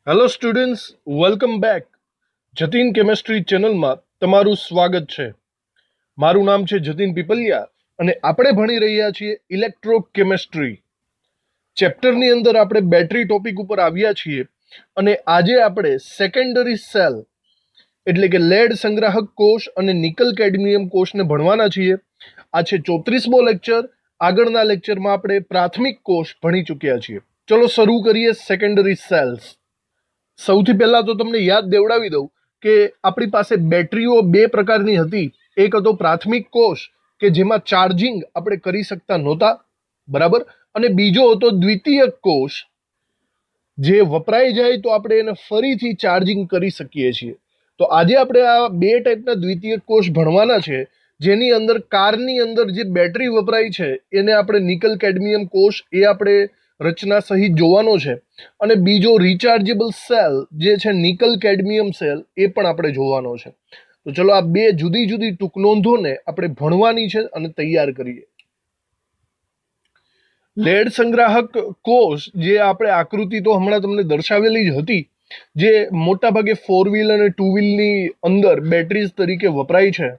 Hello students, welcome back. Jatin chemistry ચેનલમાં તમારું સ્વાગત છે. મારું નામ છે જતીન પીપલિયા અને આપણે ભણી રહ્યા છીએ ઇલેક્ટ્રોકેમિસ્ટ્રી. ચેપ્ટરની અંદર આપણે બેટરી ટોપિક ઉપર આવ્યા છીએ અને આજે આપણે સેકન્ડરી સેલ એટલે કે લેડ સંગ્રાહક કોષ અને નિકલ કેડમિયમ કોષને ભણવાના છીએ. આ છે 34મો લેક્ચર. આગળના લેક્ચરમાં આપણે પ્રાથમિક કોષ ભણી ચૂક્યા છીએ. ચલો શરૂ કરીએ સેકન્ડરી સેલ્સ. સૌથી પહેલા તો તમને યાદ દેવડાવી દઉં કે આપણી પાસે બેટરીઓ બે પ્રકારની હતી. એક હતો પ્રાથમિક કોષ કે જેમાં ચાર્જિંગ આપણે કરી શકતા નહોતા, બરાબર, અને બીજો હતો દ્વિતીયક કોષ જે વપરાઈ જાય તો આપણે એને ફરીથી ચાર્જિંગ કરી શકીએ છીએ. તો આજે આપણે આ બે ટાઈપના દ્વિતીયક કોષ ભણવાના છે, જેની અંદર કારની અંદર જે બેટરી વપરાય છે એને આપણે નિકલ કેડમિયમ કોષ એ આપણે રચના સહિત જોવાનો છે, અને બીજો રિચાર્જેબલ સેલ જે છે નિકલ કેડમિયમ સેલ એ પણ આપણે જોવાનો છે. તો ચલો આ બે જુદી જુદી ટૂંક નોંધોને આપણે ભણવાની છે અને તૈયાર કરીએ. લેડ સંગ્રાહક કોષ જે આપણે આકૃતિ તો હમણાં તમને દર્શાવેલી જ હતી, જે મોટા ભાગે 4 વ્હીલ અને 2 વ્હીલની અંદર બેટરીઝ તરીકે વપરાય છે,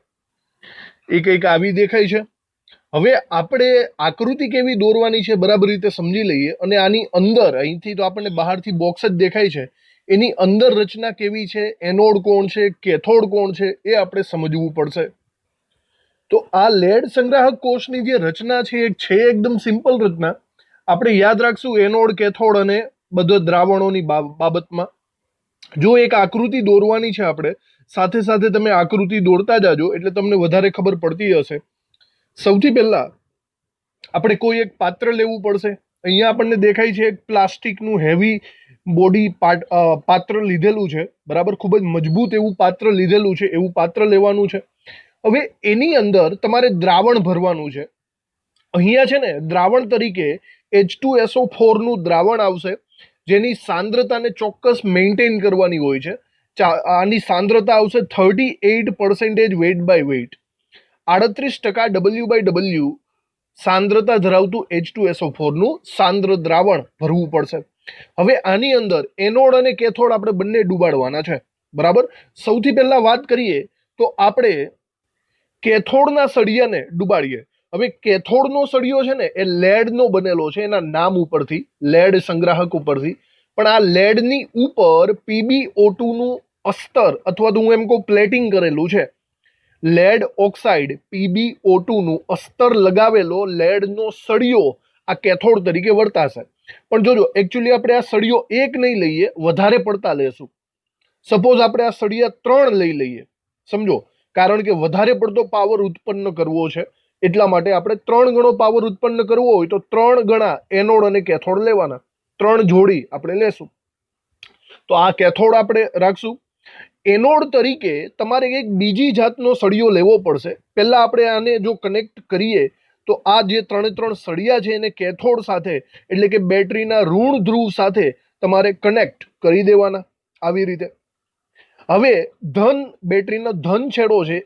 એ કંઈક આવી દેખાય છે. હવે આપણે આકૃતિ કેવી દોરવાની છે બરાબર રીતે સમજી લઈએ, અને આની અંદર અહીંથી તો આપણને બહારથી બોક્સ જ દેખાય છે, એની અંદર રચના કેવી છે, એનોડ કોણ છે, કેથોડ કોણ છે, એ આપણે સમજવું પડશે. તો આ લેડ સંગ્રાહક કોષની જે રચના છે એ છે એકદમ સિમ્પલ રચના. આપણે યાદ રાખશું એનોડ, કેથોડ અને બધા દ્રાવણોની બાબતમાં. જો એક આકૃતિ દોરવાની છે આપણે, સાથે સાથે તમે આકૃતિ દોરતા જાજો એટલે તમને વધારે ખબર પડતી હશે. સૌથી પહેલા આપણે કોઈ એક પાત્ર લેવું પડશે. અહીંયા આપણને દેખાય છે એક પ્લાસ્ટિકનું હેવી બોડી પાત્ર લીધેલું છે, બરાબર, ખૂબ જ મજબૂત એવું પાત્ર લીધેલું છે. એવું પાત્ર લેવાનું છે. હવે એની અંદર તમારે દ્રાવણ ભરવાનું છે. અહીંયા છે ને દ્રાવણ તરીકે H2SO4 નું દ્રાવણ આવશે, જેની સાંદ્રતાને ચોક્કસ મેન્ટેન કરવાની હોય છે. આની સાંદ્રતા આવશે 38% વેઇટ બાય વેઇટ. 38% W/W સાંદ્રતા ધરાવતું H2SO4 નું સાંદ્ર દ્રાવણ ભરવું પડશે. હવે આની અંદર એનોડ અને કેથોડ આપણે બંને ડૂબાડવાના છે, બરાબર. સૌથી પહેલા વાત કરીએ તો આપણે કેથોડના સળિયાને ડૂબાડીએ. હવે કેથોડનો સળિયો છે ને એ લેડનો બનેલો છે, એના નામ ઉપરથી, લેડ સંગ્રાહક ઉપરથી. પણ આ લેડની ઉપર PbO2 નું અસ્તર અથવા તો હું એમ કહું પ્લેટિંગ કરેલું છે. લેડ ઓક્સાઇડ PbO2 નું અસ્તર લગાવેલો લેડનો સળિયો આ કેથોડ તરીકે વર્તાશે. પણ જોજો, એકચ્યુઅલી આપણે આ સળિયો એક નહીં લઈએ, વધારે પડતા લેશું. સપોઝ આપણે આ સળિયા 3 લઈ લઈએ, સમજો, કારણ કે વધારે પડતો પાવર ઉત્પન્ન કરવો છે, એટલા માટે આપણે 3 ગણો પાવર ઉત્પન્ન કરવો હોય તો 3 ગણા એનોડ અને કેથોડ લેવાના. 3 જોડી આપણે લેશું. તો આ કેથોડ આપણે રાખશું. એનોડ તરીકે તમારે એક બીજી જાતનો સળિયો લેવો પડશે. પહેલા આપણે આને જો કનેક્ટ કરીએ તો આ જે 3 સળિયા છે એને કેથોડ સાથે એટલે કે બેટરીના ઋણ ધ્રુવ સાથે તમારે કનેક્ટ કરી દેવાના, આવી રીતે. હવે બેટરીનો ધન છેડો છે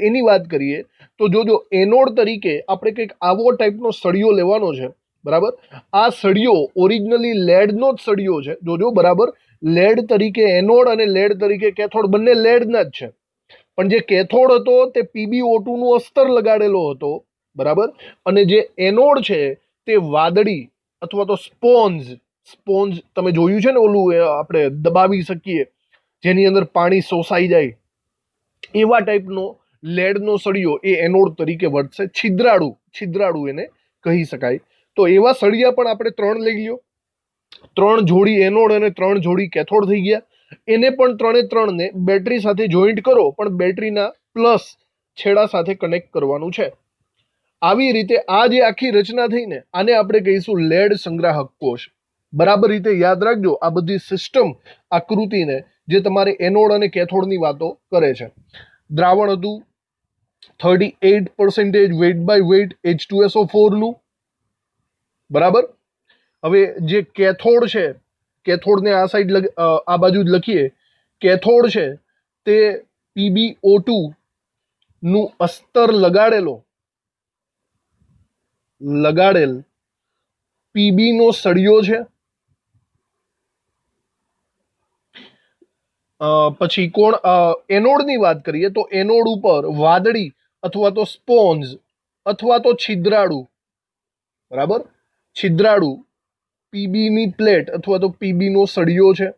એની વાત કરીએ તો જોજો, એનોડ તરીકે આપણે કંઈક આવો ટાઈપનો સળિયો લેવાનો છે, બરાબર. આ સળિયો ઓરિજિનલી લેડનો જ સળિયો છે, જોજો, બરાબર. લેડ તરીકે એનોડ અને લેડ તરીકે કેથોડ બંને લેડના જ છે. પણ જે કેથોડ હતો તે PbO2 નું અસ્તર લગાડેલો હતો, બરાબર. અને જે એનોડ છે તે વાદળી અથવા તો સ્પોન્જ તમે જોયું છે ને, ઓલું આપણે દબાવી શકીએ જેની અંદર પાણી શોષાઈ જાય, એવા ટાઈપનો લેડનો સળિયો એ એનોડ તરીકે વર્તશે. છિદ્રાળુ એને કહી શકાય. તો એવા સળિયા પણ આપણે 3 લઈ લ્યો. 3 જોડી એનોડ અને 3 જોડી કેથોડ થઈ ગયા. એને પણ 3 ને બેટરી સાથે જોઈન્ટ કરો, પણ બેટરીના પ્લસ છેડા સાથે કનેક્ટ કરવાનું છે. આવી રીતે આ જે આખી રચના થઈ ને, આને આપણે કહીશું લેડ સંગ્રાહક કોષ. બરાબર રીતે યાદ રાખજો આ બધી સિસ્ટમ આકૃતિને, જે તમારે એનોડ અને કેથોડની વાતો કરે છે. દ્રાવણ હતું 38% વેઇટ બાય વેઇટ H2SO4 નું, બરાબર. હવે જે કેથોડ છે, કેથોડને આ સાઈડ આ બાજુ જ લખીએ. કેથોડ છે તે PbO2 નું અસ્તર લગાડેલ PB નો સળિયો છે, પછી કોણ એનોડની વાત કરીએ તો એનોડ ઉપર વાદળી અથવા તો સ્પોન્જ અથવા તો છિદ્રાળુ, બરાબર, છિદ્રાળુ પીબીની પ્લેટ અથવા તો પીબીનો સળિયો છે.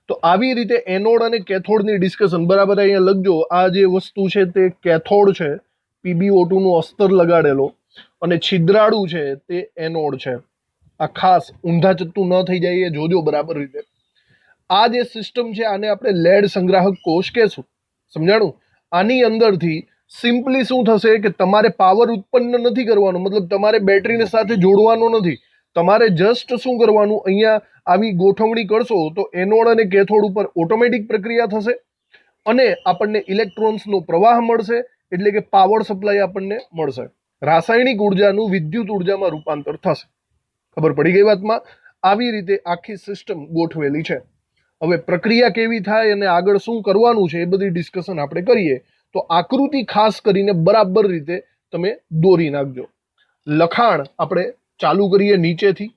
તો આવી રીતે એનોડ અને કેથોડની ડિસ્કશન, બરાબર અહીંયા લખજો, આ જે વસ્તુ છે તે કેથોડ છે, PbO2 નું અસ્તર લગાડેલો, અને છિદ્રાળુ છે તે એનોડ છે. આ ખાસ ઊંધા ચત્તુ ન થઈ જાય એ જોજો બરાબર રીતે. આ જે સિસ્ટમ છે આને આપણે લેડ સંગ્રાહક કોષ કહેશું. સમજાણું? આની અંદરથી સિમ્પલી શું થશે કે તમારે પાવર ઉત્પન્ન નથી કરવાનો, મતલબ તમારે બેટરીને સાથે જોડવાનો નથી. તમારે જસ્ટ શું કરવાનું, અહીંયા આવી ગોઠવણી કરશો તો એનોડ અને કેથોડ ઉપર ઓટોમેટિક પ્રક્રિયા થશે અને આપણને ઇલેક્ટ્રોન્સનો પ્રવાહ મળશે, એટલે કે પાવર સપ્લાય આપણને મળશે. રાસાયણિક ઉર્જાનું વિદ્યુત ઉર્જામાં રૂપાંતર થશે. ખબર પડી ગઈ વાતમાં? આવી રીતે આખી સિસ્ટમ ગોઠવેલી છે. હવે પ્રક્રિયા કેવી થાય અને આગળ શું કરવાનું છે એ બધી ડિસ્કશન આપણે કરીએ. તો આકૃતિ ખાસ કરીને બરાબર રીતે તમે દોરી નાખજો. લખાણ આપણે ચાલુ કરીએ નીચેથી.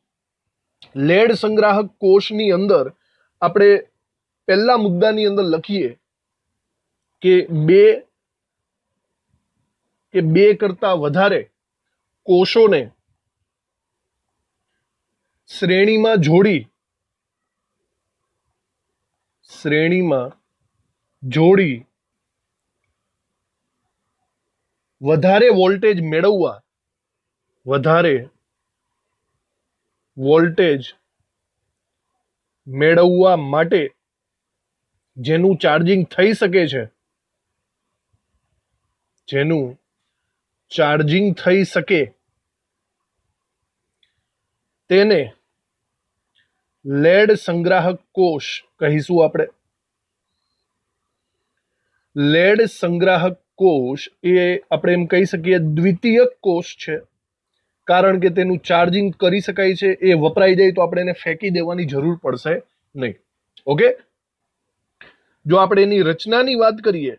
લેડ સંગ્રાહક કોષની અંદર આપણે પહેલા મુદ્દાની અંદર લખીએ કે બે કરતા વધારે કોષોને શ્રેણીમાં જોડી વધારે વોલ્ટેજ મેળવવા માટે જેનું ચાર્જિંગ થઈ શકે તેને લેડ સંગ્રાહક કોષ કહીશું આપણે. લેડ સંગ્રાહક કોષ એ આપણે એમ કહી શકીએ દ્વિતીયક કોષ છે, કારણ કે તેનું ચાર્જિંગ કરી શકાય છે. એ વપરાઈ જાય તો આપણે એને ફેંકી દેવાની જરૂર પડશે નહીં. ઓકે, જો આપણે એની રચનાની વાત કરીએ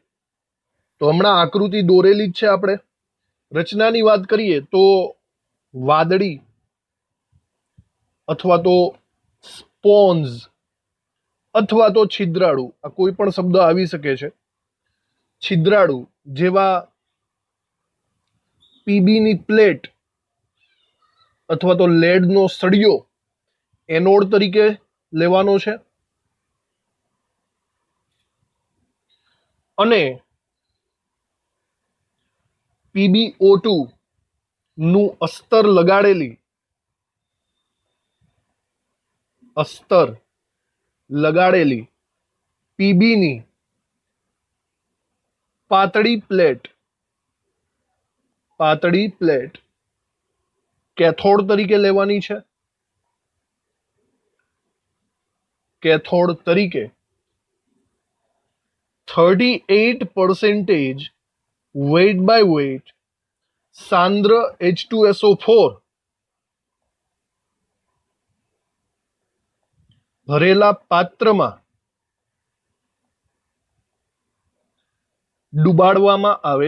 તો હમણાં આકૃતિ દોરેલી જ છે. આપણે રચનાની વાત કરીએ તો વાદળી અથવા તો સ્પોન્જ અથવા તો છિદ્રાળુ, આ કોઈ પણ શબ્દ આવી શકે છે. છિદ્રાળુ જેવા પીબીની પ્લેટ અથવા તો લેડનો સળિયો એનોડ તરીકે લેવાનો છે અને PbO2 નું અસ્તર લગાડેલી પીબીની પાતળી પ્લેટ કેથોડ તરીકે લેવાની છે. કેથોડ તરીકે 38% weight by weight સાંદ્ર H2SO4 ભરેલા પાત્રમાં ડુબાડવામાં આવે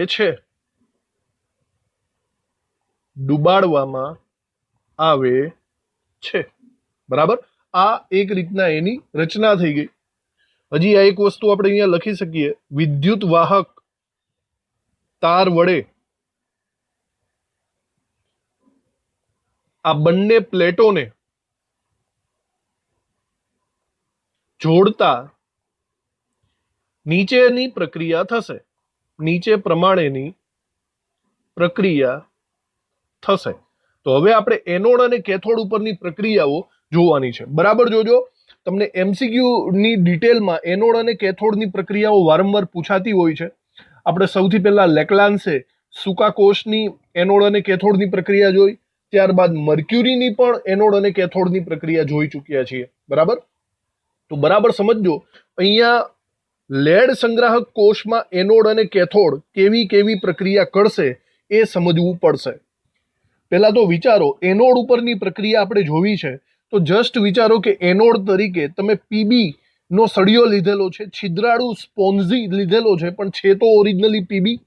છે. બરાબર, આ એક રીતના એની રચના થઈ ગઈ. હજી આ એક વસ્તુ આપણે અહીંયા લખી શકીએ, વિદ્યુત વાહક તાર વડે આ બંને પ્લેટોને જોડતા નીચેની પ્રક્રિયા થશે. નીચે પ્રમાણેની પ્રક્રિયા થશે. તો હવે આપણે એનોડ અને કેથોડ ઉપરની પ્રક્રિયાઓ જોવાની છે. બરાબર જોજો, તમને MCQ ની ડિટેલમાં એનોડ અને કેથોડની પ્રક્રિયાઓ વારંવાર પૂછાતી હોય છે. આપણે સૌથી પહેલા લેક્લાન્સે સૂકા કોષની એનોડ અને કેથોડની પ્રક્રિયા જોઈ, ત્યારબાદ મર્ક્યુરીની પણ એનોડ અને કેથોડની પ્રક્રિયા જોઈ ચૂક્યા છીએ. બરાબર, તો બરાબર સમજજો, અહીંયા લેડ સંગ્રાહક કોષમાં એનોડ અને કેથોડ કેવી પ્રક્રિયા કરશે એ સમજવું પડશે. પહેલા તો વિચારો, એનોડ ઉપરની પ્રક્રિયા આપણે જોવી છે તો જસ્ટ વિચારો કે એનોડ તરીકે તમે પીબી નો સળિયો લીધેલો છે, છિદ્રાળુ સ્પોન્જી લીધેલો છે, પણ છે તો ઓરિજિનલી પીબી,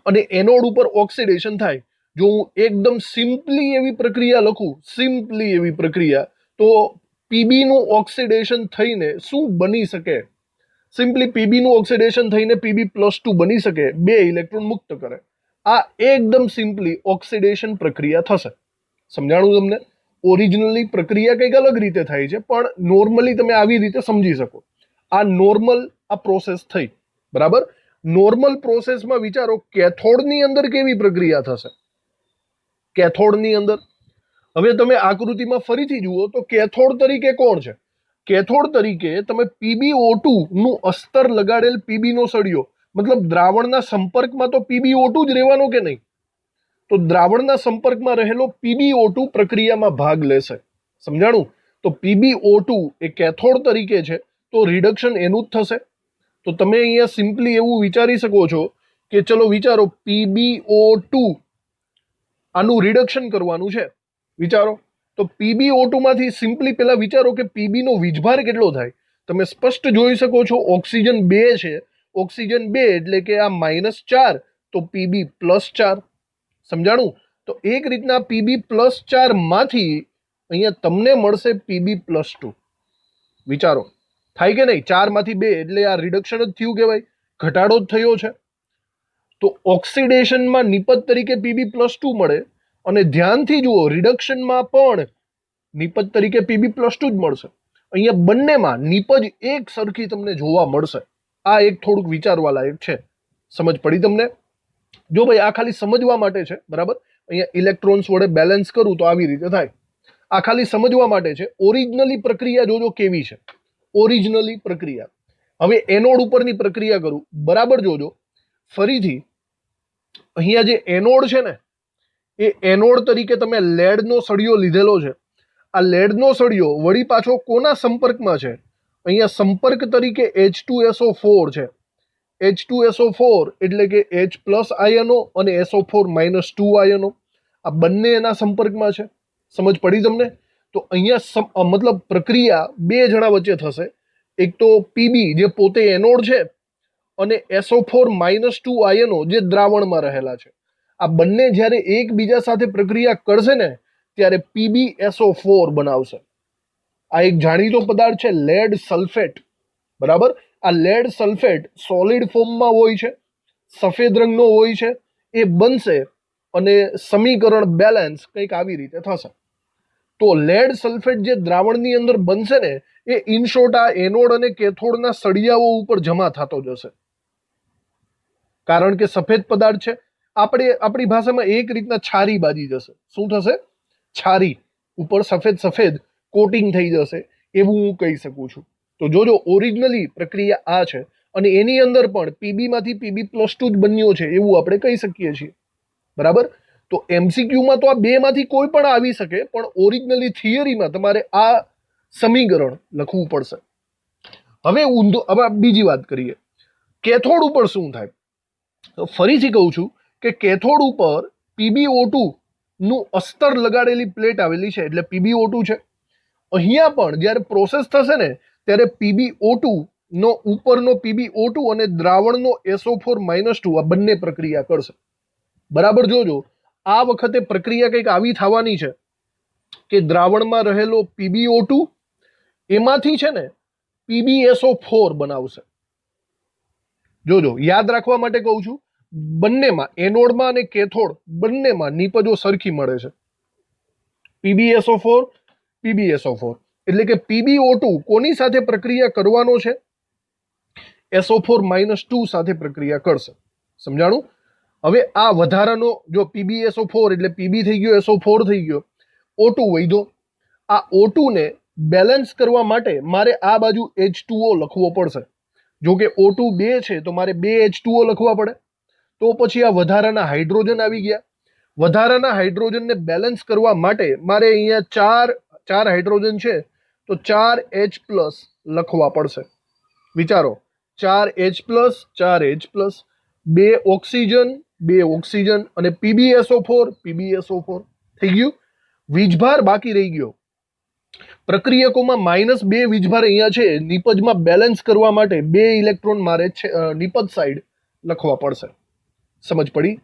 અને એનોડ ઉપર ઓક્સિડેશન થાય. જો હું એકદમ સિમ્પલી એવી પ્રક્રિયા લખું, તો પીબી નું ઓક્સિડેશન થઈને શું બની શકે? સિમ્પલી પીબી નું ઓક્સિડેશન થઈને Pb+2 બની શકે, 2 ઇલેક્ટ્રોન મુક્ત કરે. આ એકદમ સિમ્પલી ઓક્સિડેશન પ્રક્રિયા થશે. સમજાણું તમને? ઓરિજિનલી પ્રક્રિયા કંઈક અલગ રીતે થાય છે, પણ નોર્મલી તમે આવી રીતે સમજી શકો. આ નોર્મલ આ પ્રોસેસ થઈ, બરાબર. નોર્મલ પ્રોસેસમાં વિચારો કેથોડની અંદર કેવી પ્રક્રિયા થશે. કેથોડની અંદર હવે તમે આકૃતિમાં ફરીથી જુઓ તો કેથોડ તરીકે કોણ છે? કેથોડ તરીકે તમે PbO2 નું અસ્તર લગાડેલ પીબી નો સળિયો, મતલબ દ્રાવણના સંપર્કમાં તો PbO2 જ રહેવાનો કે નહીં? તો દ્રાવણના સંપર્કમાં રહેલો PbO2 પ્રક્રિયામાં ભાગ લેશે. સમજાણું? તો PbO2 એ કેથોડ તરીકે છે, તો રિડક્શન એનું જ થશે. તો તમે અહીંયા સિમ્પલી એવું વિચારી શકો છો કે ચલો વિચારો PbO2 આનું રિડક્શન કરવાનું છે. વિચારો તો PbO2 માંથી સિમ્પલી પેલા વિચારો કે પીબી નો વીજભાર કેટલો થાય. તમે સ્પષ્ટ જોઈ શકો છો ઓક્સિજન 2 છે, ઓક્સિજન 2 એટલે કે આ -4, તો Pb+4. સમજાણું? તો એક રીતના Pb+4 માંથી અહીંયા તમને મળશે Pb+2. વિચારો થાય કે નહીં? 4 માંથી 2 એટલે આ રિડક્શન જ થયું કહેવાય, ઘટાડો જ થયો છે. તો ઓક્સિડેશનમાં નિપજ તરીકે Pb+2 મળે, અને ધ્યાનથી જુઓ રિડક્શનમાં પણ નિપજ તરીકે Pb+2 જ મળશે. અહીંયા બંનેમાં નિપજ એક સરખી તમને જોવા મળશે. આ એક થોડુંક વિચારવા લાયક છે. સમજ પડી તમને? જો ભાઈ આ ખાલી સમજવા માટે છે, બરાબર. અહીંયા ઇલેક્ટ્રોન્સ વડે બેલેન્સ કરું તો આવી રીતે થાય. આ ખાલી સમજવા માટે છે. ઓરિજિનલી પ્રક્રિયા જોજો કેવી છે. ઓરિજિનલી પ્રક્રિયા. હવે એનોડ ઉપરની પ્રક્રિયા કરું, બરાબર જોજો. ફરીથી અહીંયા જે એનોડ છે ને, એ એનોડ તરીકે તમે લેડનો સળિયો લીધેલો છે. આ લેડનો સળિયો વળી પાછો કોના સંપર્કમાં છે? અહીંયા સંપર્ક તરીકે H2SO4 છે. H2SO4 એટલે કે H+ આયનો અને SO4-2 આયનો, આ બંને એના સંપર્કમાં છે. સમજ પડી તમને? તો અહીંયા મતલબ પ્રક્રિયા બે જણા વચ્ચે થશે. એક તો પીબી જે પોતે એનોડ છે, અને SO4-2 આયનો જે દ્રાવણમાં રહેલા છે. આ બંને જ્યારે એકબીજા સાથે પ્રક્રિયા કરશે ને, ત્યારે PbSO4 બનાવશે. આ એક જાણીતો પદાર્થ છે લેડ સલ્ફેટ, બરાબર. આ લેડ સલ્ફેટ સોલિડ ફોર્મમાં હોય છે, સફેદ રંગનો હોય છે. એ બનશે અને સમીકરણ બેલેન્સ કંઈક આવી રીતે થશે. તો લેડ સલ્ફેટ જે દ્રાવણની અંદર બનશે ને, એ ઇન શોર્ટ આ એનોડ અને કેથોડના સળિયાઓ ઉપર જમા થતો જશે. કારણ કે સફેદ પદાર્થ છે, આપણી ભાષામાં એક રીતના છારી બાજી જશે. શું થશે? છારી ઉપર સફેદ સફેદ કોટિંગ થઈ જશે, એવું હું કહી શકું છું. તો જોજો ઓરિજિનલી પ્રક્રિયા આ છે, અને એની અંદર પણ પીબી માંથી Pb+2 જ બન્યો છે એવું આપણે કહી શકીએ છીએ, બરાબર. તો MCQમાં તો આ બે માંથી કોઈ પણ આવી શકે, પણ ઓરિજિનલી થિયરીમાં તમારે આ સમીકરણ લખવું પડશે. હવે બીજી વાત કરીએ, કેથોડ ઉપર શું થાય. તો ફરીથી કહું છું કે કેથોડ ઉપર PbO2 નું અસ્તર લગાડેલી પ્લેટ આવેલી છે, એટલે PbO2 છે. અહીંયા પણ જ્યારે પ્રોસેસ થશે ને, ત્યારે PbO2 નો ઉપરનો PbO2 અને દ્રાવણનો SO4-2 આ બંને પ્રક્રિયા કરશે. બરાબર જોજો, આ વખતે પ્રક્રિયા કંઈક આવી થવાની છે કે દ્રાવણમાં રહેલો PbO2 એમાંથી છે ને PbSO4 બનાવશે. જોજો, યાદ રાખવા માટે કહું છું, બંનેમાં એનોડમાં અને કેથોડ બંનેમાં નિપજો સરખી મળે છે. PbSO4 એટલે કે PbO2 કોની સાથે પ્રક્રિયા કરવાનો છે? SO4-2 સાથે પ્રક્રિયા કરશે. સમજાણું? હવે આ વધારાનો જો PbSO4 એટલે પીબી થઈ ગયો, SO4 થઈ ગયો, O2 વધ્યો. આ O2 ને બેલેન્સ કરવા માટે મારે આ બાજુ H2O લખવો પડશે. જો કે O2 2 છે તો મારે 2 H2O લખવા પડે. તો પછી આ વધારાના હાઇડ્રોજન આવી ગયા. વધારાના હાઇડ્રોજનને બેલેન્સ કરવા માટે મારે અહીંયા ચાર હાઇડ્રોજન છે, તો 4H+ લખવા પડશે. વિચારો, 4H+, 2 ઓક્સિજન અને PbSO4 થઈ ગયું. વીજભાર બાકી રહી ગયો. પ્રક્રિયકોમાં -2 વીજભાર અહીંયા છે. નિપજમાં બેલેન્સ કરવા માટે 2 ઇલેક્ટ્રોન મારે નિપજ સાઈડ લખવા પડશે. સમજ પડી?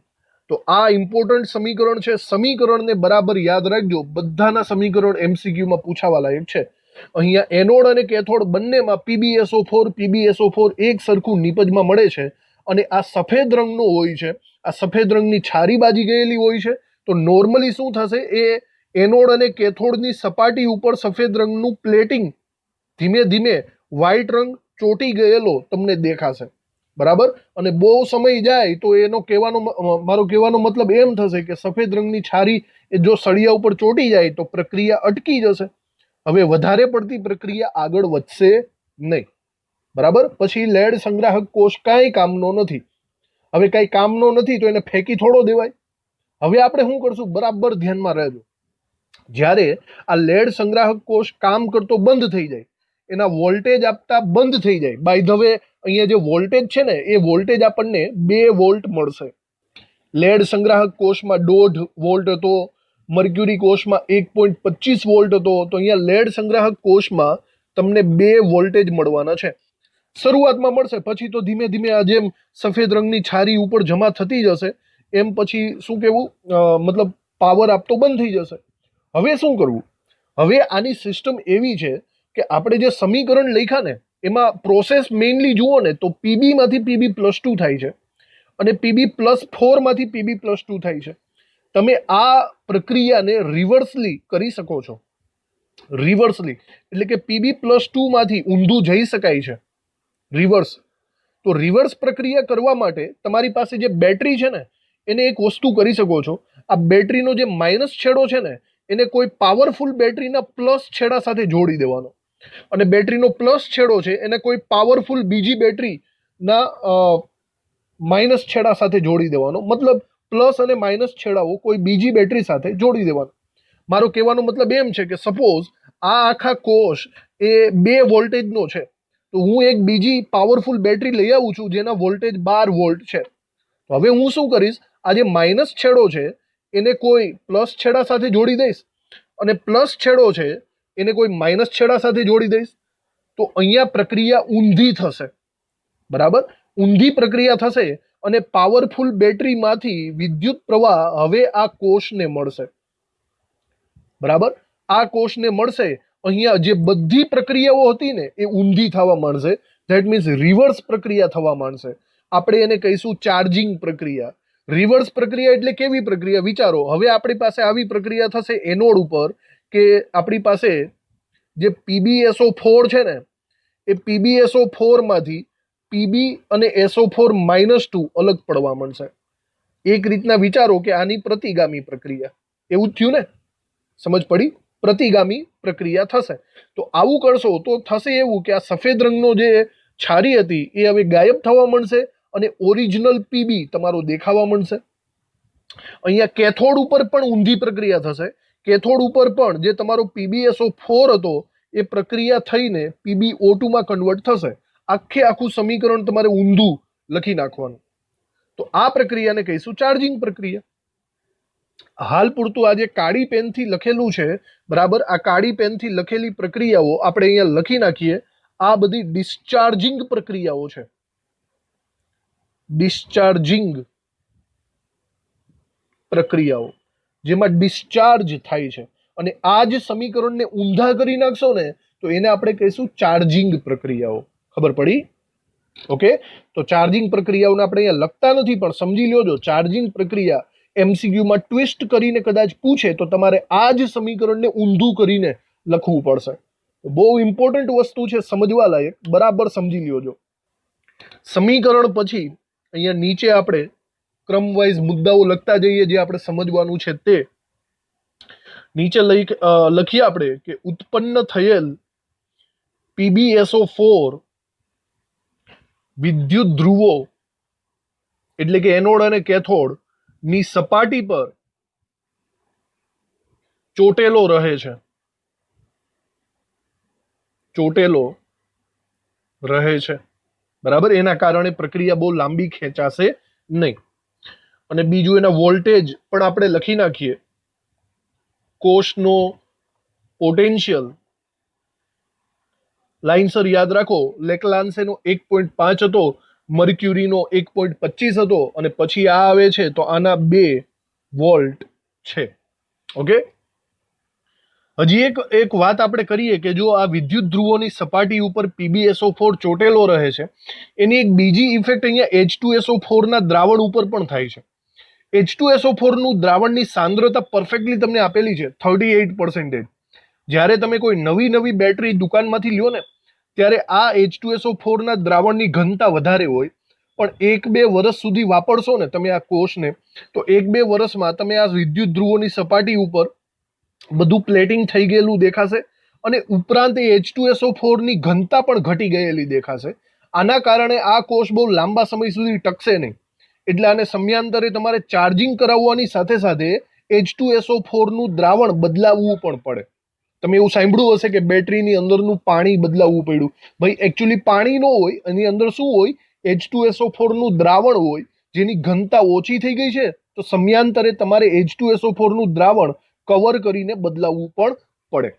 તો આ ઇમ્પોર્ટન્ટ સમીકરણ છે. સમીકરણને બરાબર યાદ રાખજો. બધાના સમીકરણ MCQમાં પૂછાવા લાયક છે. અહીંયા એનોડ અને કેથોડ બંનેમાં PbSO4 એક સરખું નિપજમાં મળે છે અને આ સફેદ રંગનો હોય છે, આ સફેદ રંગની છારી બાજી ગયેલી હોય છે. તો નોર્મલી શું થશે, એ એનોડ અને કેથોડની સપાટી ઉપર સફેદ રંગનું પ્લેટિંગ ધીમે ધીમે વ્હાઇટ રંગ ચોટી ગયેલો તમને દેખાશે, બરાબર. અને બહુ સમય જાય તો એનો મારો કહેવાનો મતલબ એમ થશે કે સફેદ રંગની છારી એ જો સળિયા ઉપર ચોટી જાય તો પ્રક્રિયા અટકી જશે. હવે વધારે પડતી પ્રક્રિયા આગળ વધશે નહીં, બરાબર. પછી લેડ સંગ્રાહક કોષ કાંઈ કામનો નથી. હવે કાંઈ કામનો નથી તો એને ફેંકી થોડો દેવાય. હવે આપણે શું કરશું, બરાબર ધ્યાનમાં રહેજો. જ્યારે આ લેડ સંગ્રાહક કોષ કામ કરતો બંધ થઈ જાય, એના વોલ્ટેજ આપતા બંધ થઈ જાય, બાય ધ વે અહીંયા જે વોલ્ટેજ છે ને એ વોલ્ટેજ આપણને 2 વોલ્ટ મળશે. લેડ સંગ્રાહક કોષમાં 1.5 વોલ્ટ હતો, મર્ક્યુરી કોષમાં 1.25 વોલ્ટ હતો. તો અહીંયા લેડ સંગ્રાહક કોષમાં તમને 2 વોલ્ટેજ મળવાના છે. શરૂઆતમાં મળશે, પછી તો ધીમે ધીમે આ જેમ સફેદ રંગની છારી ઉપર જમા થતી જશે એમ પછી શું કહેવું, મતલબ પાવર આપતો બંધ થઈ જશે. હવે શું કરવું, હવે આની સિસ્ટમ એવી છે કે આપણે જે સમીકરણ લખ્યા ને એમાં પ્રોસેસ મેઇનલી જુઓ ને તો પીબી માંથી Pb+2 થાય છે અને Pb+4 માંથી Pb+2 થાય છે. તમે આ પ્રક્રિયાને રિવર્સલી કરી શકો છો. રિવર્સલી એટલે કે Pb+2 માંથી ઊંધું જઈ શકાય છે, રિવર્સ. તો રિવર્સ પ્રક્રિયા કરવા માટે તમારી પાસે જે બેટરી છે ને એને એક વસ્તુ કરી શકો છો. આ બેટરીનો જે માઇનસ છેડો છે ને એને કોઈ પાવરફુલ બેટરીના પ્લસ છેડા સાથે જોડી દેવાનો, અને બેટરીનો પ્લસ છેડો છે એને કોઈ પાવરફુલ બીજી બેટરીના માઇનસ છેડા સાથે જોડી દેવાનો. મતલબ પ્લસ અને માઇનસ છેડાઓ કોઈ બીજી બેટરી સાથે જોડી દેવાનો. મારો કહેવાનો મતલબ એમ છે કે સપોઝ આ આખા કોષ એ 2 વોલ્ટેજનો છે, તો હું એક બીજી પાવરફુલ બેટરી લઈ આવું છું જેના વોલ્ટેજ 12 વોલ્ટ છે. તો હવે હું શું કરીશ, આ જે માઇનસ છેડો છે એને કોઈ પ્લસ છેડા સાથે જોડી દઈશ અને પ્લસ છેડો છે એને કોઈ માઇનસ છેડા સાથે જોડી દઈશ. તો અહીંયા પ્રક્રિયા ઊંધી થશે, બરાબર. ઊંધી પ્રક્રિયા થશે અને પાવરફુલ બેટરીમાંથી વિદ્યુત પ્રવાહ હવે આ કોષને મળશે, બરાબર. આ કોષને મળશે. અહીંયા જે બધી પ્રક્રિયાઓ હતી ને એ ઊંધી થવા માંડશે. ધેટ મીન્સ રિવર્સ પ્રક્રિયા થવા માંડશે. આપણે એને કહીશું ચાર્જિંગ પ્રક્રિયા. રિવર્સ પ્રક્રિયા એટલે કેવી પ્રક્રિયા વિચારો. હવે આપણી પાસે આવી પ્રક્રિયા થશે એનોડ ઉપર કે આપણી પાસે જે PbSO4 છે ને એ PbSO4 માંથી Pb અને SO4-2 અલગ પડવા માંડશે. એક રીતના વિચારો કે આની પ્રતિગામી પ્રક્રિયા. એવું જ થયું ને, સમજ પડી? પ્રતિગામી પ્રક્રિયા થશે. તો આવું કરશો તો થશે એવું કે આ સફેદ રંગનો જે છારી હતી એ હવે ગાયબ થવા માંડશે અને ઓરિજિનલ Pb તમારો દેખાવા માંડશે. અહીંયા કેથોડ ઉપર પણ ઊંધી પ્રક્રિયા થશે. કેથોડ ઉપર પણ જે તમારો PbSO4 હતો એ પ્રક્રિયા થઈને PbO2 માં કન્વર્ટ થશે. આખું સમીકરણ તમારે ઊંધું લખી નાખવાનું. તો આ પ્રક્રિયાને કહીશું ચાર્જિંગ પ્રક્રિયા. હાલ પૂરતું આ જે કાળી પેનથી લખેલું છે, બરાબર, આ કાળી પેનથી લખેલી પ્રક્રિયાઓ આપણે અહીંયા લખી નાખીએ. આ બધી ડિસ્ચાર્જિંગ પ્રક્રિયાઓ છે, ડિસ્ચાર્જિંગ પ્રક્રિયાઓ જેમાં ડિસ્ચાર્જ થાય છે. અને આ જ સમીકરણને ઊંધા કરી નાખશો ને તો એને આપણે કહીશું ચાર્જિંગ પ્રક્રિયાઓ. ખબર પડી? ઓકે. તો ચાર્જિંગ પ્રક્રિયાઓને આપણે અહીંયા લખતા નથી પણ સમજી લ્યો. ચાર્જિંગ પ્રક્રિયા MCQમાં ટ્વિસ્ટ કરીને કદાચ પૂછે તો તમારે આ જ સમીકરણને ઊંધું કરીને લખવું પડશે. બહુ ઇમ્પોર્ટન્ટ વસ્તુ છે, સમજવા લાયક, બરાબર સમજી લ્યો. સમીકરણ પછી અહીંયા નીચે આપણે ક્રમવાઇઝ મુદ્દાઓ લખતા જઈએ જે આપણે સમજવાનું છે. તે નીચે લખીએ આપણે કે ઉત્પન્ન થયેલ PbSO4 વિદ્યુત ધ્રુવો એટલે કે એનોડ અને કેથોડ ની સપાટી પર ચોટેલો રહે છે, ચોટેલો રહે છે, બરાબર. એના કારણે પ્રક્રિયા બહુ લાંબી ખેંચાશે નહીં. અને બીજું એના વોલ્ટેજ પણ આપણે લખી નાખીએ. કોષનો પોટેન્શિયલ લાઇનસર યાદ રાખો. લેક્લાન્સેનો 1.5 હતો, મર્ક્યુરીનો 1.25 હતો અને પછી આ આવે છે તો આના 2 વોલ્ટ છે. ઓકે. હજી એક વાત આપણે કરીએ કે જો આ વિદ્યુત ધ્રુવોની સપાટી ઉપર PbSO4 ચોટેલો રહે છે, એની એક બીજી ઇફેક્ટ અહીંયા H2SO4 ના દ્રાવણ ઉપર પણ થાય છે. H2SO4 નું દ્રાવણની સાંદ્રતા પરફેક્ટલી તમને આપેલી છે 38%. જ્યારે તમે કોઈ નવી બેટરી દુકાનમાંથી લ્યો ને ત્યારે આ H2SO4 ના દ્રાવણની ઘનતા વધારે હોય, પણ 1-2 વર્ષ સુધી વાપરશો ને તમે આ કોષને, તો 1-2 વર્ષમાં તમે આ વિદ્યુત ધ્રુવોની સપાટી ઉપર બધું પ્લેટિંગ થઈ ગયેલું દેખાશે અને ઉપરાંત H2SO4 ની ઘનતા પણ ઘટી ગયેલી દેખાશે. આના કારણે આ કોષ બહુ લાંબા સમય સુધી ટકશે નહીં, એટલે આને સમયાંતરે તમારે ચાર્જિંગ કરાવવાની સાથે સાથે H2SO4 નું દ્રાવણ બદલાવવું પણ પડે. તમે એવું સાંભળ્યું હશે કે બેટરીની અંદરનું પાણી બદલાવવું પડ્યું. ભાઈ એકચ્યુઅલી પાણી ન હોય, એની અંદર શું હોય, H2SO4 નું દ્રાવણ હોય, જેની ઘનતા ઓછી થઈ ગઈ છે, તો સમયાંતરે તમારે H2SO4 નું દ્રાવણ કવર કરીને બદલાવવું પણ પડે.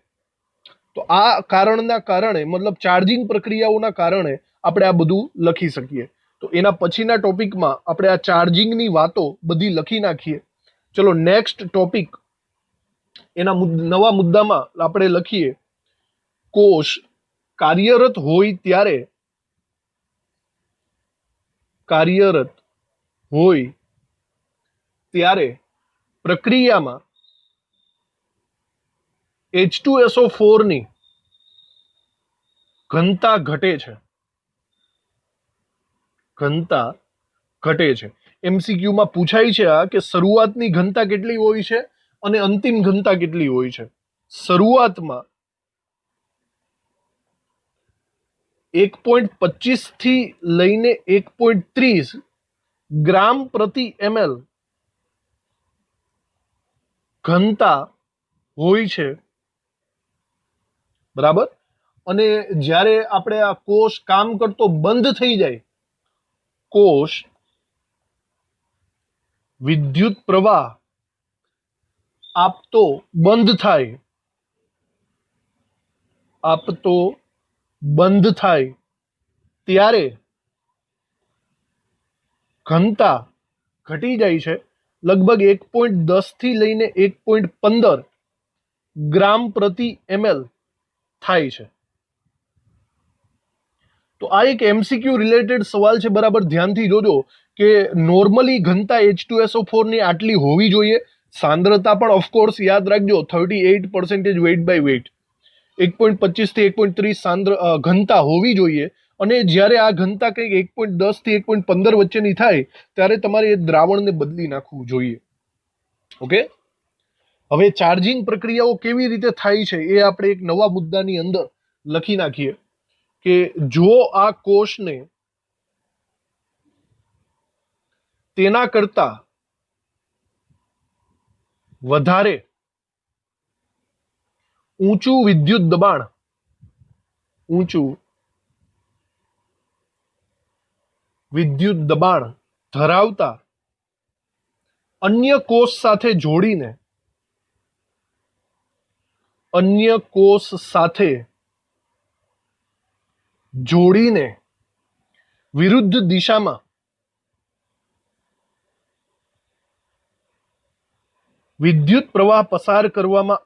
તો આ કારણના કારણે, મતલબ ચાર્જિંગ પ્રક્રિયાઓના કારણે આપણે આ બધું લખી શકીએ. તો એના પછીના ટોપિકમાં આપણે આ ચાર્જિંગની વાતો બધી લખી નાખીએ. ચલો નેક્સ્ટ ટોપિક, એના નવા મુદ્દામાં આપણે લખીએ, કોષ કાર્યરત હોય ત્યારે પ્રક્રિયામાં H2SO4 ની ઘનતા ઘટે છે. MCQ માં પૂછાય છે આ કે શરૂઆતની ઘનતા કેટલી હોય છે અને અંતિમ ઘનતા કેટલી હોય છે. શરૂઆતમાં 1.25 થી લઈને 1.30 ગ્રામ પ્રતિ ml ઘનતા હોય છે, બરાબર. અને જ્યારે આપણે આ કોષ કામ કરતો બંધ થઈ જાય, કોષ વિદ્યુત પ્રવાહ આપતો બંધ થાય ત્યારે ઘનતા ઘટી જાય છે. લગભગ 1.10 થી લઈને 1.15 ગ્રામ પ્રતિ ml થાય છે. તો આ એક MCQ રિલેટેડ સવાલ છે, બરાબર ધ્યાનથી જોજો કે નોર્મલી ઘનતા H2SO4 ની આટલી હોવી જોઈએ. સાંદ્રતા પણ ઓફકોર્સ યાદ રાખજો 38% વેઇટ બાય વેઇટ, 1.25 થી 1.30 ઘનતા હોવી જોઈએ. અને જ્યારે આ ઘનતા કંઈક 1.10 થી 1.15 વચ્ચેની થાય ત્યારે તમારે એ દ્રાવણને બદલી નાખવું જોઈએ. ઓકે, હવે ચાર્જિંગ પ્રક્રિયાઓ કેવી રીતે થાય છે એ આપણે એક નવા મુદ્દાની અંદર લખી નાખીએ કે જો આ કોષને તેના કરતા વધારે ઊંચું વિદ્યુત દબાણ ધરાવતા અન્ય કોષ સાથે જોડીને વિરુદ્ધ દિશામાં વિદ્યુત પ્રવાહ પસાર કરવામાં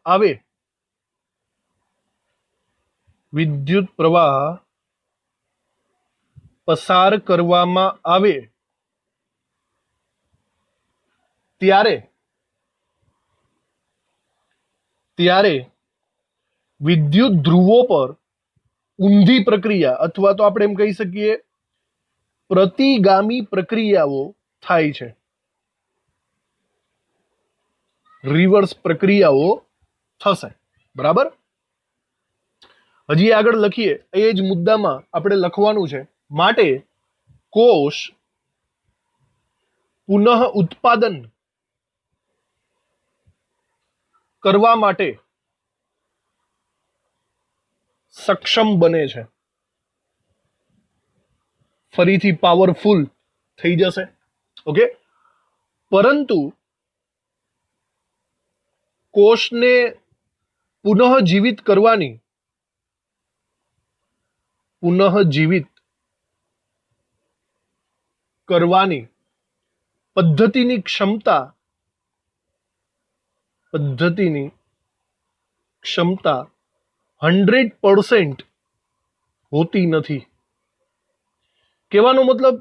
આવે ત્યારે વિદ્યુત ધ્રુવો પર ઊંધી પ્રક્રિયા અથવા તો આપણે એમ કહી શકીએ પ્રતિગામી પ્રક્રિયાઓ થાય છે, રિવર્સ પ્રક્રિયાઓ થશે, બરાબર. હજી આગળ લખીએ, એ જ મુદ્દામાં આપણે લખવાનું છે, માટે કોષ પુનઃ ઉત્પાદન કરવા માટે સક્ષમ બને છે. ફરીથી પાવરફુલ થઈ જશે. ઓકે, પરંતુ કોષને પુનઃજીવિત કરવાની પદ્ધતિની क्षमता 100% હોતી નથી. કહેવાનો મતલબ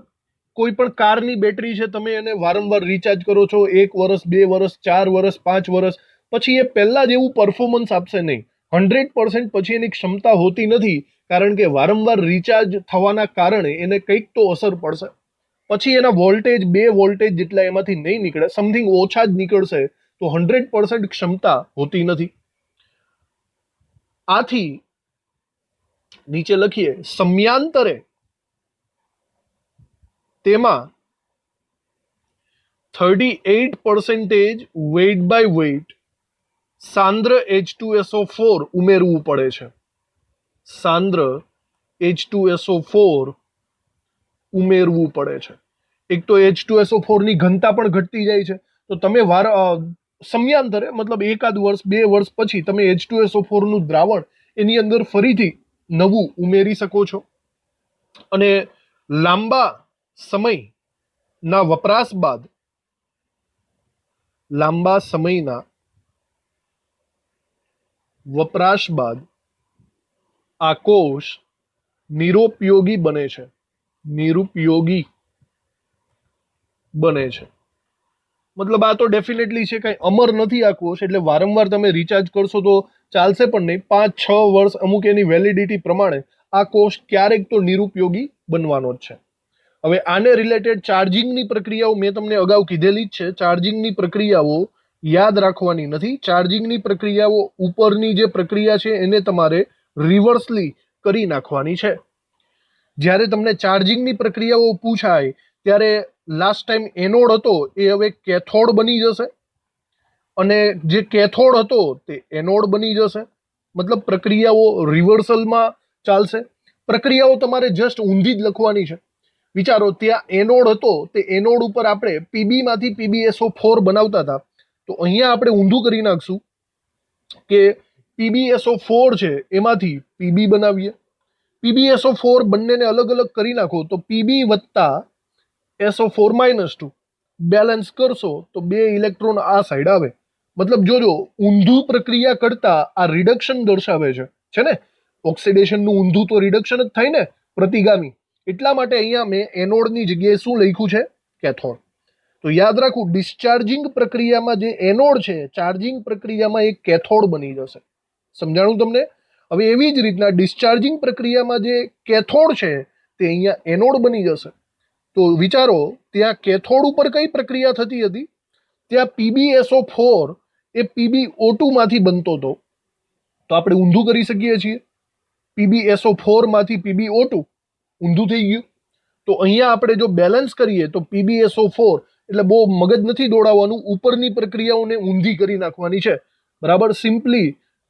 કોઈ પણ કારની બેટરી છે, તમે એને વારંવાર રિચાર્જ કરો છો, 1 વર્ષ 2 વર્ષ 4 વર્ષ 5 વર્ષ, પછી એ પહેલા જેવું પરફોર્મન્સ આપશે નહીં. 100% પછી એની ક્ષમતા હોતી નથી, કારણ કે વારંવાર રિચાર્જ થવાના કારણે એને કંઈક તો અસર પડશે. પછી એના વોલ્ટેજ 2 વોલ્ટેજ જેટલા એમાંથી નહીં નીકળે, સમથિંગ ઓછા જ નીકળશે. તો 100% ક્ષમતા હોતી નથી. આથી નીચે લખીએ, સમયાંતરે તેમાં 38% વેઇટ બાય વેઇટ સાંદ્ર H2SO4 ઉમેરવું પડે છે. સાંદ્ર H2SO4 ઉમેરવું પડે છે. એક તો H2SO4 ની ઘનતા પણ ઘટતી જાય છે. તો તમે સમયાંતરે મતલબ એકાદ વર્ષ 2 વર્ષ પછી તમે H2SO4 નું દ્રાવણ એની અંદર ફરીથી નવું ઉમેરી શકો છો. અને લાંબા સમયના વપરાશ બાદ આ કોષ નિરુપયોગી બને છે. મતલબ આ તો ડેફિનેટલી છે, કઈ અમર નથી આ કોષ. એટલે વારંવાર તમે રિચાર્જ કરશો તો ચાલશે પણ નહીં. 5-6 વર્ષ અમુક એની વેલિડિટી પ્રમાણે આ કોષ ક્યારેક તો નિરુપયોગી બનવાનો જ છે. હવે આને રિલેટેડ ચાર્જિંગની પ્રક્રિયાઓ મેં તમને અગાઉ કીધેલી જ છે. ચાર્જિંગની પ્રક્રિયાઓ યાદ રાખવાની નથી. ચાર્જિંગની પ્રક્રિયાઓ ઉપરની જે પ્રક્રિયા છે એને તમારે રિવર્સલી કરી નાખવાની છે. જ્યારે તમને ચાર્જિંગની પ્રક્રિયાઓ પૂછાય ત્યારે લાસ્ટ ટાઈમ એનોડ હતો એ હવે કેથોડ બની જશે, અને જે કેથોડ હતો તે એનોડ બની જશે. મતલબ પ્રક્રિયાઓ રિવર્સલમાં ચાલશે. પ્રક્રિયાઓ તમારે જસ્ટ ઊંધી જ લખવાની છે. વિચારો, ત્યાં એનોડ હતો, તે એનોડ ઉપર આપણે પીબીમાંથી PbSO4 બનાવતા હતા. તો અહીંયા આપણે ઊંધું કરી નાખશું કે PbSO4 છે એમાંથી પીબી બનાવીએ. PbSO4 બંનેને અલગ અલગ કરી નાખો તો પીબી વત્તા SO4-2 બેલેન્સ કરશો તો 2 ઇલેક્ટ્રોન આ સાઈડ આવે. મતલબ જોજો, ઊંધું પ્રક્રિયા કરતા આ રિડક્શન દર્શાવે છે ને. ઓક્સિડેશનનું ઊંધું તો રિડક્શન જ થાય ને, પ્રતિગામી. એટલા માટે અહીંયા મેં એનોડની જગ્યાએ શું લખ્યું છે? કેથોડ. તો યાદ રાખવું, ડિસ્ચાર્જિંગ પ્રક્રિયામાં જે એનોડ છે, ચાર્જિંગ પ્રક્રિયામાં એક કેથોડ બની જશે. સમજાણું તમને? હવે એવી જ રીતના ડિસ્ચાર્જિંગ પ્રક્રિયામાં જે કેથોડ છે તે અહીંયા એનોડ બની જશે. તો વિચારો, ત્યાં કેથોડ ઉપર કઈ પ્રક્રિયા થતી હતી? ત્યાં PbSO4 એ PbO2 માંથી બનતો હતો. તો આપણે ઊંધું કરી શકીએ છીએ. PbSO4 માંથી PbO2 ઊંધું થઈ ગયું. તો અહીંયા આપણે જો બેલેન્સ કરીએ તો PbSO4 એટલે બહુ મગજ નથી દોડાવવાનું, ઉપરની પ્રક્રિયાઓને ઊંધી કરી નાખવાની છે. બરાબર? સિમ્પલી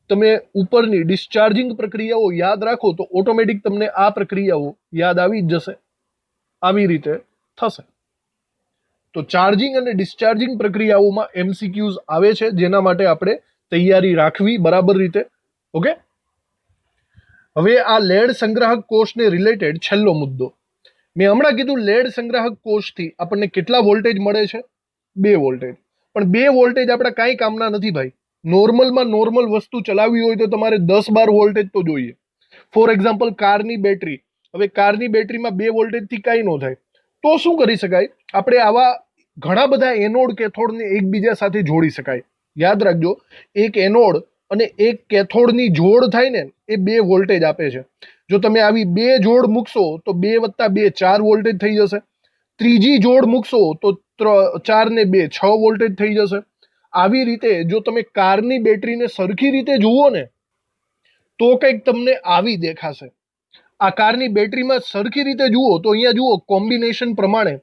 તમે ઉપરની ડિસ્ચાર્જિંગ પ્રક્રિયાઓ યાદ રાખો તો ઓટોમેટિક તમને આ પ્રક્રિયાઓ યાદ આવી જ જશે. આવી રીતે થશે. તો ચાર્જિંગ અને ડિસ્ચાર્જિંગ પ્રક્રિયાઓમાં MCQs આવે છે, જેના માટે આપણે તૈયારી રાખવી બરાબર રીતે. ઓકે. હવે આ લેડ સંગ્રાહક કોષને રિલેટેડ છેલ્લો મુદ્દો. મેં હમણાં કીધું લેડ સંગ્રાહક કોષથી આપણને કેટલા વોલ્ટેજ મળે છે? 2 વોલ્ટેજ. પણ 2 વોલ્ટેજ આપણા કાંઈ કામના નથી ભાઈ. નોર્મલમાં નોર્મલ વસ્તુ ચલાવવી હોય તો તમારે 10-12 વોલ્ટેજ તો જોઈએ. ફોર એક્ઝામ્પલ, કારની બેટરી. હવે કારની બેટરીમાં 2 વોલ્ટેજથી કાંઈ ન થાય. તો શું કરી શકાય? આપણે આવા ઘણા બધા એનોડ કેથોડને એકબીજા સાથે જોડી શકાય. યાદ રાખજો, એક એનોડ અને એક કેથોડની જોડ થાય ને એ 2 વોલ્ટેજ આપે છે. જો તમે આવી 2 જોડ મૂકશો તો 2 + 2 4 વોલ્ટેજ થઈ જશે. ત્રીજી જોડ મૂકશો તો 4 ને 2 6 વોલ્ટેજ થઈ જશે. આવી રીતે જો તમે કારની બેટરીને સરખી રીતે જુઓ ને તો કંઈક તમને આવી દેખાશે. આ કારની બેટરીમાં સરખી રીતે જુઓ તો અહીંયા જુઓ, કોમ્બિનેશન પ્રમાણે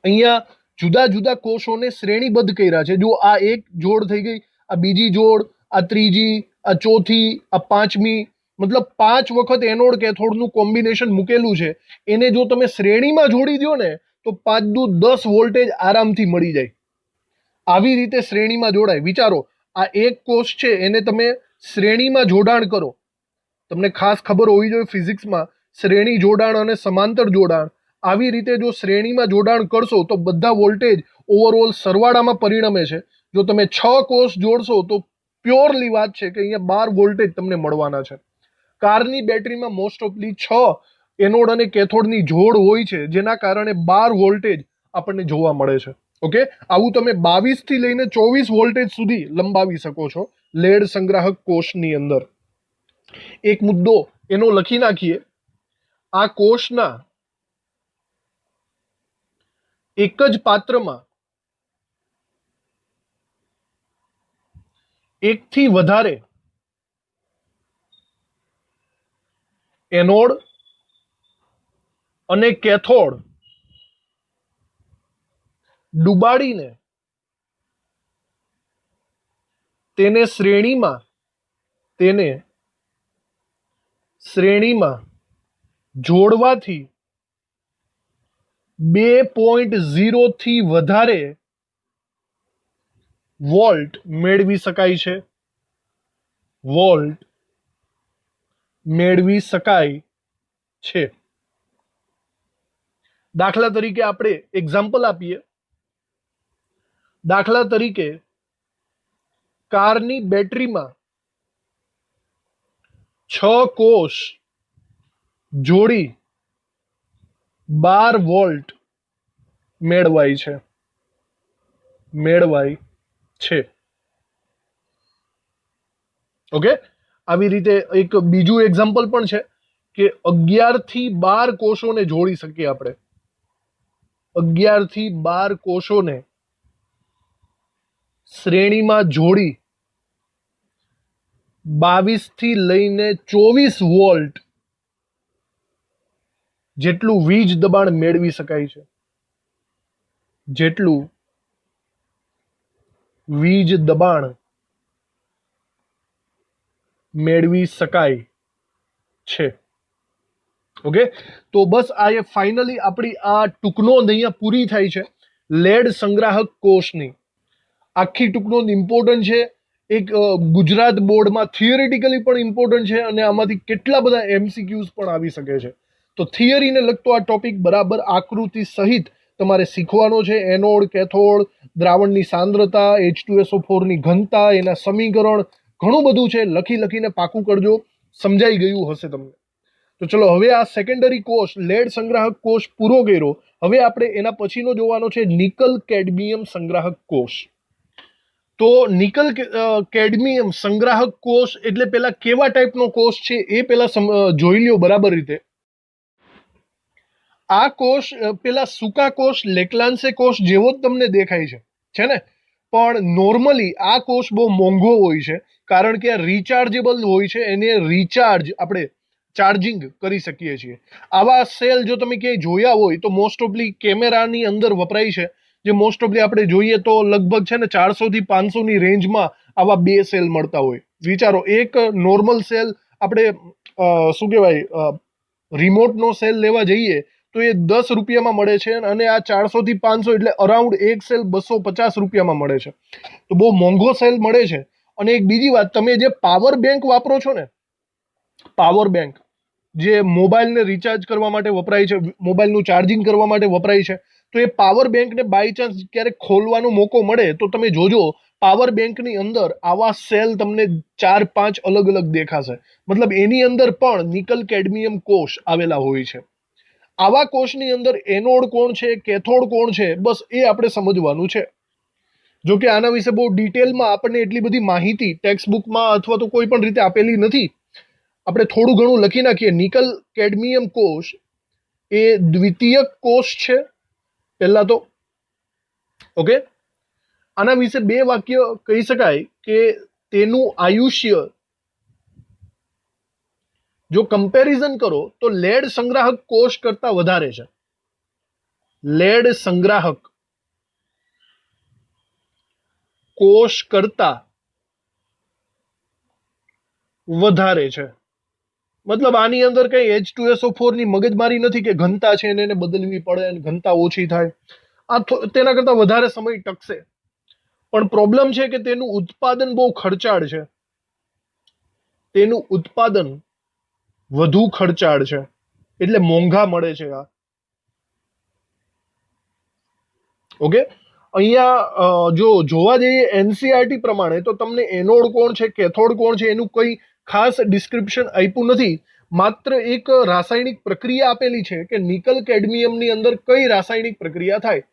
અહીંયા જુદા જુદા કોષોને શ્રેણીબદ્ધ કર્યા છે. જો આ એક જોડ થઈ ગઈ, આ બીજી જોડ, આ ત્રીજી, આ ચોથી, આ પાંચમી. મતલબ 5 વખત એનોડ કેથોડનું કોમ્બિનેશન મૂકેલું છે. એને જો તમે શ્રેણીમાં જોડી દો ને તો 5 દુ 10 વોલ્ટેજ આરામથી મળી જાય. આવી રીતે શ્રેણીમાં જોડાય. વિચારો, આ એક કોષ છે એને તમે શ્રેણીમાં જોડાણ કરો. તમને ખાસ ખબર હોવી જોઈએ ફિઝિક્સમાં શ્રેણી જોડાણ અને સમાંતર જોડાણ. આવી રીતે જો શ્રેણીમાં જોડાણ કરશો તો બધા વોલ્ટેજ ઓવરઓલ સરવાળામાં પરિણમે છે. જો તમે 6 કોષ જોડશો તો પ્યોરલી વાત છે કે અહીંયા 12 વોલ્ટેજ તમને મળવાના છે. કારની બેટરીમાં મોસ્ટ ઓફલી 6 એનોડ અને કેથોડની જોડ હોય છે, જેના કારણે 12 વોલ્ટેજ આપણને જોવા મળે છે. ઓકે, આવું તમે 22 થી લઈને 24 વોલ્ટેજ સુધી લંબાવી શકો છો લેડ સંગ્રાહક કોષની અંદર. એક મુદ્દો એનો લખી નાખીએ. આ કોષના એક જ પાત્રમાં એકથી વધારે એનોડ અને કેથોડ ડુબાડીને તેને શ્રેણીમાં જોડવાથી 2.0 થી વધારે વોલ્ટ મેળવી શકાય છે. દાખલા તરીકે આપણે એક્ઝામ્પલ આપીએ. દાખલા તરીકે કારની બેટરીમાં 6 કોષ જોડી 12 વોલ્ટ મેળવાય છે. ઓકે, આવી રીતે એક બીજું એક્ઝામ્પલ પણ છે કે 11 થી 12 કોષોને જોડી શકીએ આપણે. 11 થી 12 કોષોને શ્રેણીમાં જોડી 22 થી લઈને 24 વોલ્ટ જેટલું વીજ દબાણ મેળવી શકાય છે. ઓકે, તો બસ આ ફાઇનલી આપણી આ ટૂંક નોંધ અહીંયા પૂરી થાય છે લેડ સંગ્રાહક કોષની. આખી ટૂંક નોંધ ઇમ્પોર્ટન્ટ છે. એક ગુજરાત બોર્ડમાં થિયરિટિકલી પણ ઇમ્પોર્ટન્ટ છે અને આમાંથી કેટલા બધા એમસીક્યુઝ પણ આવી શકે છે. તો થિયરીને લગતો આ ટોપિક બરાબર આકૃતિ સહિત તમારે શીખવાનો છે. એનોડ, કેથોડ, દ્રાવણની સાંદ્રતા, H2SO4 ની ઘનતા, એના સમીકરણ, ઘણું બધું છે. લખીને પાકું કરજો. સમજાઈ ગયું હશે તમને. તો ચલો, હવે આ સેકન્ડરી કોષ લેડ સંગ્રાહક કોષ પૂરો કર્યો. હવે આપણે એના પછીનો જોવાનો છે નિકલ કેડમિયમ સંગ્રાહક કોષ. તો નિકલ કેડમિયમ સંગ્રાહક કોષ એટલે પેલા કેવા ટાઈપનો કોષ છે એ પેલા જોઈ લ્યો બરાબર રીતે. આ કોષ પેલા સૂકા કોષ લેક્લાન્સે કોષ જેવો જ તમને દેખાય છે ને? પણ નોર્મલી આ કોષ બહુ મોંઘો હોય છે, કારણ કે આ રિચાર્જેબલ હોય છે. એને આપણે ચાર્જિંગ કરી શકીએ છીએ. આવા સેલ જો તમે ક્યાંય જોયા હોય તો મોસ્ટ ઓફલી કેમેરાની અંદર વપરાય છે. જે મોસ્ટ ઓફલી આપણે જોઈએ તો લગભગ છે ને 400 થી 500 ની રેન્જમાં આવા 2 સેલ મળતા હોય. વિચારો, એક નોર્મલ સેલ આપણે શું કહેવાય રિમોટનો સેલ લેવા જઈએ તો એ 10 રૂપિયામાં મળે છે અને આ 400 થી 500 એટલે અરાઉન્ડ એક સેલ 250 રૂપિયામાં મળે છે. તો બહુ મોંઘો સેલ મળે છે. અને એક બીજી વાત, તમે જે પાવર બેંક વાપરો છો ને, પાવર બેંક જે મોબાઈલને રિચાર્જ કરવા માટે વપરાય છે, મોબાઈલનું ચાર્જિંગ કરવા માટે વપરાય છે, તો એ પાવર બેંકને બાય ચાન્સ ક્યારેક ખોલવાનો મોકો મળે તો તમે જોજો પાવર બેંકની અંદર આવા સેલ તમને 4-5 અલગ અલગ દેખાશે. મતલબ એની અંદર પણ નિકલ કેડમિયમ કોષ આવેલા હોય છે. આવા કોષની અંદર એનોડ કોણ છે, કેથોડ કોણ છે, બસ એ આપણે સમજવાનું છે. જો કે આના વિશે બહુ ડિટેલમાં આપણને એટલી બધી માહિતી ટેક્સ્ટ બુકમાં અથવા તો કોઈ પણ રીતે આપેલી નથી. આપણે થોડું ઘણું લખી નાખીએ. નિકલ કેડમિયમ કોષ એ દ્વિતીયક કોષ છે પહેલા તો. ઓકે, આના વિશે 2 વાક્ય કહી શકાય કે તેનું આયુષ્ય જો કમ્પેરિઝન કરો તો લેડ સંગ્રાહક કોષ કરતા વધારે છે. લેડ સંગ્રાહક કોષ કરતા વધારે છે. મતલબ આની અંદર કઈ H2SO4 ની મગજમારી નથી કે ઘનતા છે એને બદલવી પડે અને ઘનતા ઓછી થાય. આ તેના કરતા વધારે સમય ટકશે. પણ પ્રોબ્લેમ છે કે તેનું ઉત્પાદન બહુ ખર્ચાળ છે. તેનું ઉત્પાદન વધુ ખર્ચાળ છે, એટલે મોંઘા મળે છે આ. ઓકે, અહીંયા જો જોવા જઈએ એનસીઆરટી પ્રમાણે તો તમને એનોડ કોણ છે કેથોડ કોણ છે એનું કોઈ ખાસ ડિસ્ક્રિપ્શન આપ્યું નથી. માત્ર એક રાસાયણિક પ્રક્રિયા આપેલી છે કે નિકલ કેડમિયમની અંદર કઈ રાસાયણિક પ્રક્રિયા થાય.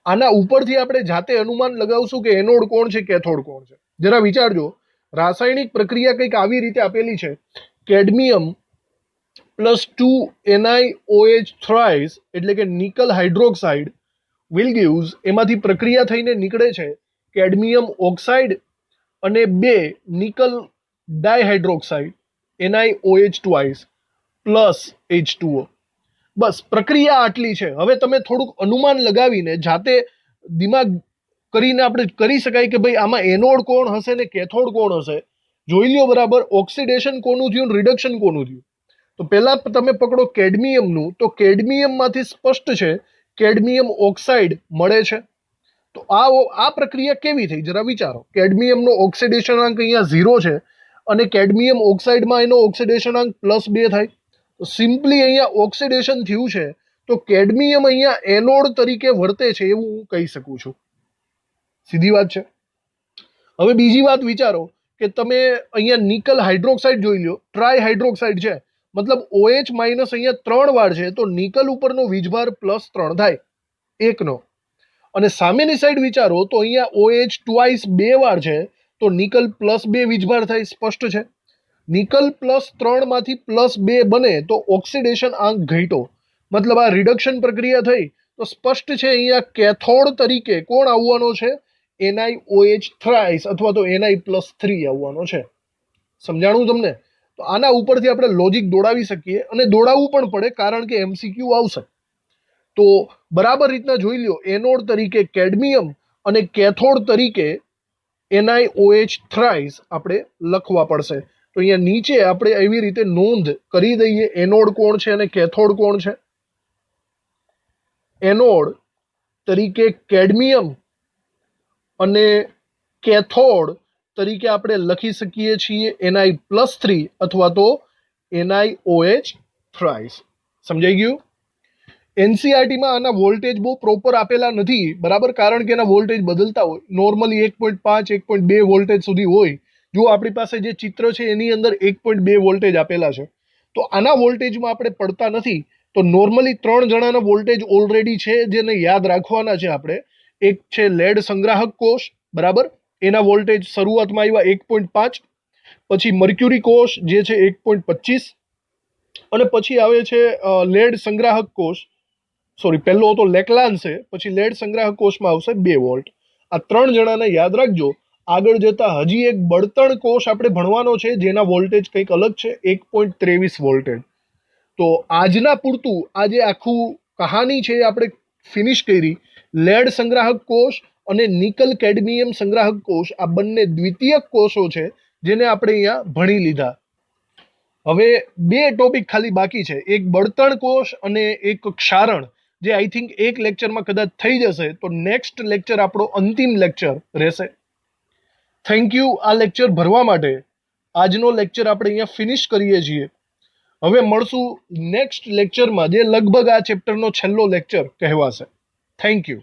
આના ઉપરથી આપણે જાતે અનુમાન લગાવશું કે એનોડ કોણ છે કેથોડ કોણ છે. જરા વિચારજો, રાસાયણિક પ્રક્રિયા કંઈક આવી રીતે આપેલી છે, કેડમિયમ +2 NiOH થ્રાઇસ એટલે કે નિકલ હાઇડ્રોક્સાઇડ વિલ ગીવ્સ, એમાંથી પ્રક્રિયા થઈને નીકળે છે કેડમિયમ ઓક્સાઇડ અને 2 nickel dihydroxide NiOH twice plus H2O. બસ પ્રક્રિયા આટલી છે. હવે તમે થોડુંક અનુમાન લગાવીને જાતે દિમાગ કરીને આપણે કરી શકાય કે ભાઈ આમાં એનોડ કોણ હશે ને કેથોડ કોણ હશે. જોઈ લ્યો બરાબર, ઓક્સિડેશન કોનું થયું ને રિડક્શન કોનું થયું. તો પહેલા તમે પકડો કેડમિયમનું, તો કેડમિયમમાંથી સ્પષ્ટ છે કેડમિયમ ઓક્સાઇડ મળે છે. તો આ પ્રક્રિયા કેવી થઈ જરા વિચારો. કેડમિયમનો ઓક્સિડેશનાંક અહીંયા 0 છે અને કેડમિયમ ઓક્સાઇડમાં એનો ઓક્સિડેશનાંક +2 થાય. તો સિમ્પલી અહીંયા ઓક્સિડેશન થયું છે, તો કેડમિયમ અહીંયા એનોડ તરીકે વર્તે છે એવું હું કહી શકું છું. સીધી વાત છે. હવે બીજી વાત વિચારો કે તમે અહીંયા નિકલ હાઇડ્રોક્સાઇડ જોઈ લો, ટ્રાય હાઇડ્રોક્સાઇડ છે, મતલબ OH- અહીંયા 3 વાર છે, તો નિકલ ઉપરનો વીજભાર +3 થાય 1 નો. અને સામેની સાઈડ વિચારો તો અહીંયા OH ટ્વાઇસ 2 વાર છે, તો નિકલ +2 વીજભાર થાય. સ્પષ્ટ છે. નિકલ +3 માંથી +2 બને તો ઓક્સિડેશન આંક ઘટ્યો, મતલબ આ રિડક્શન પ્રક્રિયા થઈ. તો સ્પષ્ટ છે અહીંયા કેથોડ તરીકે કોણ આવવાનો છે? NiOH થ્રાઇસ અથવા તો Ni+3 આવવાનો છે. સમજાણું તમને? તો આના ઉપરથી આપણે લોજિક દોડાવી શકીએ અને દોડાવવું પણ પડે કારણ કે MCQ આવશે. તો બરાબર રીતના જોઈ લ્યો, એનોડ તરીકે કેડમિયમ અને કેથોડ તરીકે NiOH થ્રાઇસ આપણે લખવા પડશે. તો અહીંયા નીચે આપણે એવી રીતે નોંધ કરી દઈએ એનોડ કોણ છે અને કેથોડ કોણ છે. એનોડ તરીકે કેડમિયમ અને કેથોડ તરીકે આપણે લખી શકીએ છીએ Ni+3 અથવા તો NiOH થ્રાઇસ. સમજાઈ ગયું? એનસીઆરટીમાં આના વોલ્ટેજ બહુ પ્રોપર આપેલા નથી બરાબર, કારણ કે એના વોલ્ટેજ બદલતા હોય. નોર્મલી 1.5 1.2 વોલ્ટેજ સુધી હોય. જો આપણી પાસે જે ચિત્ર છે એની અંદર 1.2 વોલ્ટેજ આપેલા છે, તો આના વોલ્ટેજમાં આપણે પડતા નથી. તો નોર્મલી 3 જણાના વોલ્ટેજ ઓલરેડી છે જેને યાદ રાખવાના છે આપણે. એક છે લેડ સંગ્રાહક કોષ બરાબર, એના વોલ્ટેજ શરૂઆતમાં આવ્યા 1.5, પછી મર્ક્યુરી કોષ જે છે 1.25, અને પછી આવે છે લેડ સંગ્રાહક કોષ, સોરી પહેલો તો લેકલાન છે, પછી લેડ સંગ્રાહક કોષમાં આવશે 2 વોલ્ટ. આ 3 જણાને યાદ રાખજો. આગળ જતા હજી એક બળતણ કોષ આપણે ભણવાનો છે જેના વોલ્ટેજ કંઈક અલગ છે, 1.23 વોલ્ટેજ. તો આજના પૂરતું આ જે આખું કહાની છે એ આપણે ફિનિશ કરી. લેડ સંગ્રાહક કોષ અને નિકલ કેડમિયમ સંગ્રાહક કોષ આ બંને દ્વિતીયક કોષો છે જેને આપણે અહીંયા ભણી લીધા. હવે 2 ટોપિક ખાલી બાકી છે, એક બળતણ કોષ અને એક ક્ષારણ, જે આઈ થિંક એક લેક્ચરમાં કદાચ થઈ જશે. તો નેક્સ્ટ લેક્ચર આપણો અંતિમ લેક્ચર રહેશે. થેન્ક યુ આ લેક્ચર ભરવા માટે. આજનો લેક્ચર આપણે અહીંયા ફિનિશ કરીએ છીએ. હવે મળશું નેક્સ્ટ લેક્ચરમાં, જે લગભગ આ ચેપ્ટરનો છેલ્લો લેક્ચર કહેવાશે. Thank you.